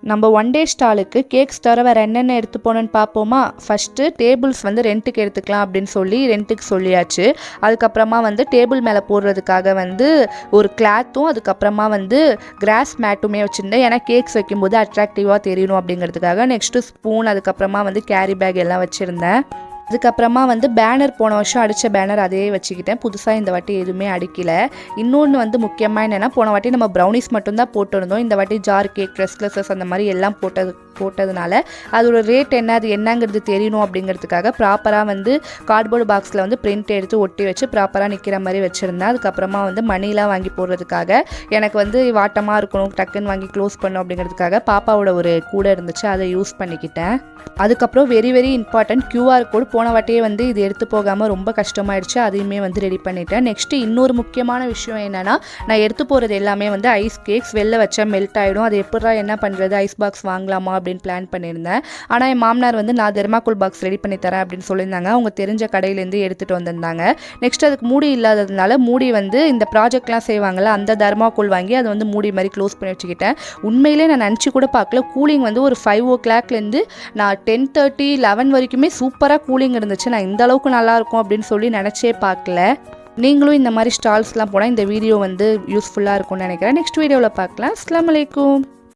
நம்ம one day ஸ்டாலுக்கு cakes தவிர வேறு என்னென்ன எடுத்து போகணுன்னு பார்ப்போமா. ஃபஸ்ட்டு டேபிள்ஸ் வந்து ரெண்ட்டுக்கு எடுத்துக்கலாம் அப்படின்னு சொல்லி ரெண்ட்டுக்கு சொல்லியாச்சு. அதுக்கப்புறமா வந்து டேபிள் மேலே போடுறதுக்காக வந்து ஒரு கிளாத்தும் அதுக்கப்புறமா வந்து கிராஸ் மேட்டுமே வச்சுருந்தேன். ஏன்னா கேக்ஸ் வைக்கும்போது அட்ராக்டிவாக தெரியணும் அப்படிங்கிறதுக்காக. நெக்ஸ்ட்டு ஸ்பூன் அதுக்கப்புறமா வந்து கேரி பேக் எல்லாம் வச்சுருந்தேன். அதுக்கப்புறமா வந்து பேனர் போன வருஷம் அடித்த பேனர் அதே வச்சுக்கிட்டேன். புதுசாக இந்த வாட்டி எதுவுமே அடிக்கலை. இன்னொன்று வந்து முக்கியமாக என்னென்னா, போன வாட்டி நம்ம ப்ரௌனிஸ் மட்டும்தான் போட்டிருந்தோம். இந்த வாட்டி ஜார் கேக், ரெஸ்ட்லெஸஸ் அந்த மாதிரி எல்லாம் போட்டதுனால அதோட ரேட் என்ன, அது என்னங்கிறது தெரியணும் அப்படிங்கிறதுக்காக ப்ராப்பராக வந்து கார்ட்போர்டு பாக்ஸில் வந்து பிரிண்ட் எடுத்து ஒட்டி வச்சு ப்ராப்பராக நிற்கிற மாதிரி வச்சுருந்தேன். அதுக்கப்புறமா வந்து மணிலாம் வாங்கி போடுறதுக்காக எனக்கு வந்து வாட்டமாக இருக்கணும், டக்குன்னு வாங்கி க்ளோஸ் பண்ணணும் அப்படிங்கிறதுக்காக பாப்பாவோட ஒரு கூடை இருந்துச்சு, அதை யூஸ் பண்ணிக்கிட்டேன். அதுக்கப்புறம் வெரி வெரி இம்பார்ட்டன்ட் QR கோடு. போன வாட்டியே வந்து இது எடுத்து போகாமல் ரொம்ப கஷ்டமாயிடுச்சு, அதையுமே வந்து ரெடி பண்ணிட்டேன். நெக்ஸ்ட்டு இன்னொரு முக்கியமான விஷயம் என்னென்னா, நான் எடுத்து போகிறது எல்லாமே வந்து ஐஸ் கேக்ஸ். வெளில வச்சா மெல்ட் ஆகிடும், அது எப்படா என்ன பண்ணுறது, ஐஸ் பாக்ஸ் வாங்கலாமா அப்படின்னு பிளான் பண்ணியிருந்தேன். ஆனால் என் மாமனார் வந்து நான் தெர்மாக்கோல் பாக்ஸ் ரெடி பண்ணி தரேன் அப்படின்னு சொல்லியிருந்தாங்க. அவங்க தெரிஞ்ச கடையிலேருந்து எடுத்துகிட்டு வந்திருந்தாங்க. நெக்ஸ்ட் அதுக்கு மூடி இல்லாததுனால மூடி வந்து இந்த ப்ராஜெக்ட்லாம் செய்வாங்கள்ல, அந்த தெர்மாக்கோல் வாங்கி அதை வந்து மூடி மாதிரி க்ளோஸ் பண்ணி வச்சுக்கிட்டேன். உண்மையிலே நான் நினச்சி கூட பார்க்கல, கூலிங் வந்து ஒரு 5 o'clock நான் 10:30 11 வரைக்குமே சூப்பராக கூலிங் இருந்துச்சு. நான் இந்த அளவுக்கு நல்லாயிருக்கும் அப்படின்னு சொல்லி நினச்சே பார்க்கல. நீங்களும் இந்த மாதிரி ஸ்டால்ஸ்லாம் போனால் இந்த வீடியோ வந்து யூஸ்ஃபுல்லாக இருக்கும்னு நினைக்கிறேன். நெக்ஸ்ட் வீடியோவில் பார்க்கலாம். அஸ்ஸலாமு அலைக்கும்.